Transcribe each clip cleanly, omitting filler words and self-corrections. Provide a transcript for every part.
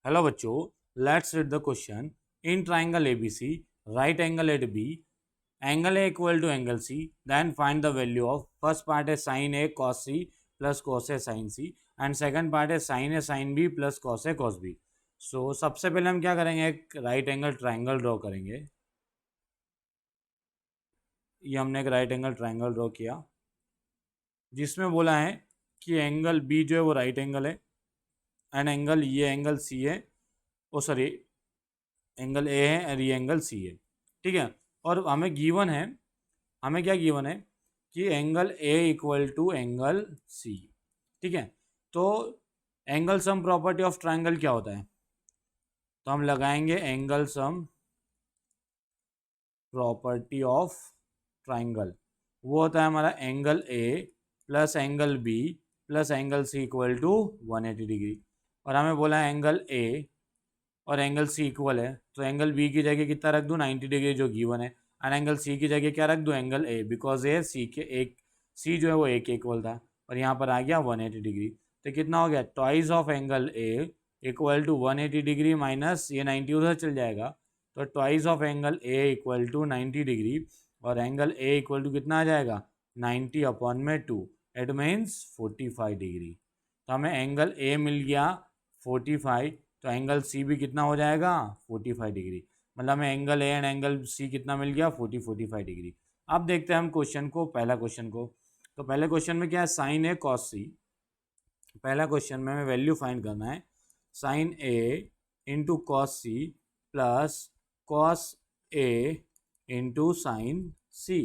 Hello बच्चों, let's read the question. In triangle ABC, right angle at B, angle A equal to angle C, then find the value of first part is sin A cos C plus cos A sin C and second part is sin A sin B plus cos A cos B. So सबसे पहले हम क्या करेंगे, एक right angle triangle draw करेंगे. ये हमने एक राइट एंगल ट्राइंगल ड्रॉ किया जिसमें बोला है कि एंगल B जो है वो राइट एंगल है एंड एंगल ये एंगल C है, ओ सॉरी एंगल A है और ये एंगल C है. ठीक है, और हमें गिवन है, हमें क्या गिवन है कि angle A equal to angle C. ठीक है, तो angle sum property of triangle क्या होता है, तो हम लगाएंगे angle sum property of triangle. वो होता है हमारा angle A plus angle B plus angle C equal to 180 degree. और हमें बोला है एंगल A और एंगल C इक्वल है, तो एंगल B की जगह कितना रख दूँ, 90 डिग्री जो गिवन है, एंड एंगल C की जगह क्या रख दूँ, angle A, because A C के एक C जो है वो A के इक्वल था और यहाँ पर आ गया 180 डिग्री. तो कितना हो गया, twice of angle A equal to 180 degree minus ये 90 उधर चल जाएगा, तो twice of angle A equal to 90 degree और एंगल A इक्वल टू कितना आ जाएगा 90 अपॉन में 2, इट मीन्स 45 डिग्री. तो हमें एंगल A मिल गया 45, तो एंगल C भी कितना हो जाएगा 45 डिग्री. मतलब हमें angle A and angle C कितना मिल गया 45 डिग्री. अब देखते हैं हम क्वेश्चन को, पहला क्वेश्चन को. तो पहले क्वेश्चन में क्या है, साइन A कॉस C. पहला क्वेश्चन में हमें वैल्यू फाइंड करना है, sine A into cos C plus cos A into sine C.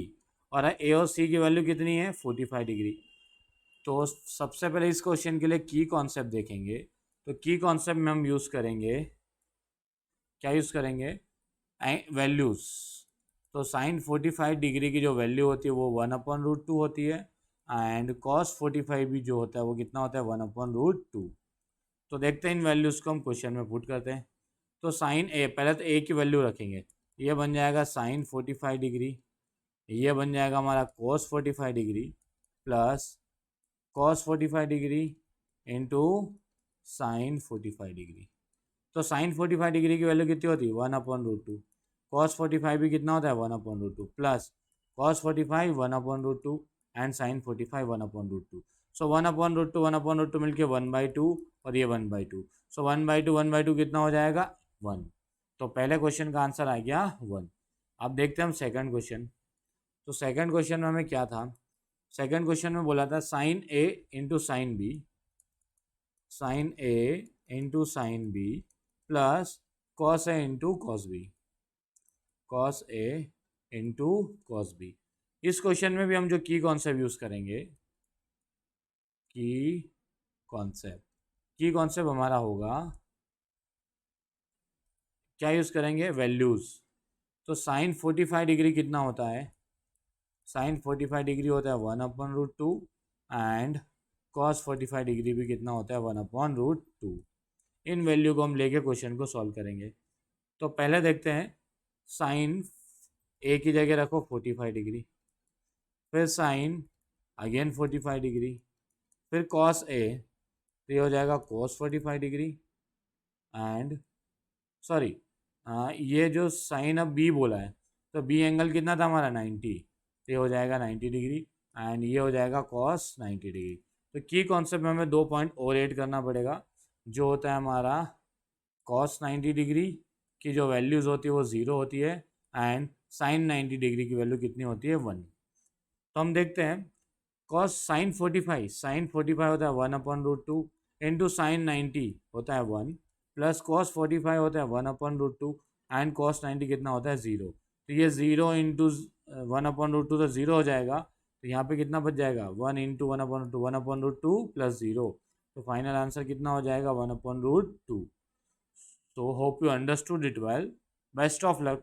और A और C की वैल्यू कितनी है 45 डिग्री. तो सबसे पहले इस क्वेश्चन के लिए की कॉन्सेप्ट देखेंगे. तो की कॉन्सेप्ट में हम यूज़ करेंगे, क्या यूज़ करेंगे, वैल्यूज़. तो साइन 45 डिग्री की जो वैल्यू होती है वो 1/√2 होती है एंड कॉस 45 भी जो होता है वो कितना होता है 1/√2. तो देखते हैं इन वैल्यूज़ को हम क्वेश्चन में पुट करते हैं. तो साइन ए, पहले तो ए की वैल्यू रखेंगे, ये बन जाएगा साइन 45 डिग्री, ये बन जाएगा हमारा cos 45 degree plus cos 45 degree into sine 45 degree. तो साइन 45 डिग्री की वैल्यू कितनी होती है 1/√2. कॉस 45 भी कितना होता है 1/√2 प्लस कॉस 45 1/√2 एंड साइन 45 1/√2. सो 1/√2 1/√2 मिलके 1/2 और ये 1/2. सो 1/2 1/2 कितना हो जाएगा 1. तो पहले क्वेश्चन का आंसर आ गया 1. अब देखते हैं हम सेकंड क्वेश्चन. तो सेकंड क्वेश्चन में हमें क्या था, सेकंड क्वेश्चन में बोला था sine A into sine B, sine A into sine B plus cos A into cos B, cos A into cos B. इस क्वेश्चन में भी हम जो की कॉन्सेप्ट यूज़ करेंगे, की कॉन्सेप्ट हमारा होगा, क्या यूज़ करेंगे, वैल्यूज़. तो साइन 45 डिग्री कितना होता है, साइन 45 डिग्री होता है 1/√2 एंड कॉस 45 डिग्री भी कितना होता है 1/√2. इन वैल्यू को हम लेके क्वेश्चन को सॉल्व करेंगे. तो पहले देखते हैं, साइन ए की जगह रखो 45 डिग्री, फिर साइन अगेन 45 डिग्री, फिर कॉस ए, तो ये हो जाएगा कॉस 45 डिग्री एंड सॉरी ये जो साइन अब बी बोला है, तो बी एंगल कितना था हमारा 90, तो ये हो जाएगा 90 डिग्री एंड ये हो जाएगा कॉस 90 डिग्री. तो की कॉन्सेप्ट में हमें 2 पॉइंट और ऐड करना पड़ेगा, जो होता है हमारा कॉस 90 डिग्री की जो वैल्यूज़ होती है वो 0 होती है एंड साइन 90 डिग्री की वैल्यू कितनी होती है 1. तो हम देखते हैं, कॉस साइन 45 होता है 1/√2 इंटू साइन 90 होता है 1 प्लस कॉस 45 होता है 1/√2 एंड कॉस 90 कितना होता है 0. तो ये 0 इंटू 1/√2 तो 0 हो जाएगा, तो यहाँ पे कितना बच जाएगा 1 इंटू 1/√2 प्लस 0. तो फाइनल आंसर कितना हो जाएगा 1/√2. So hope you understood it well. Best of luck.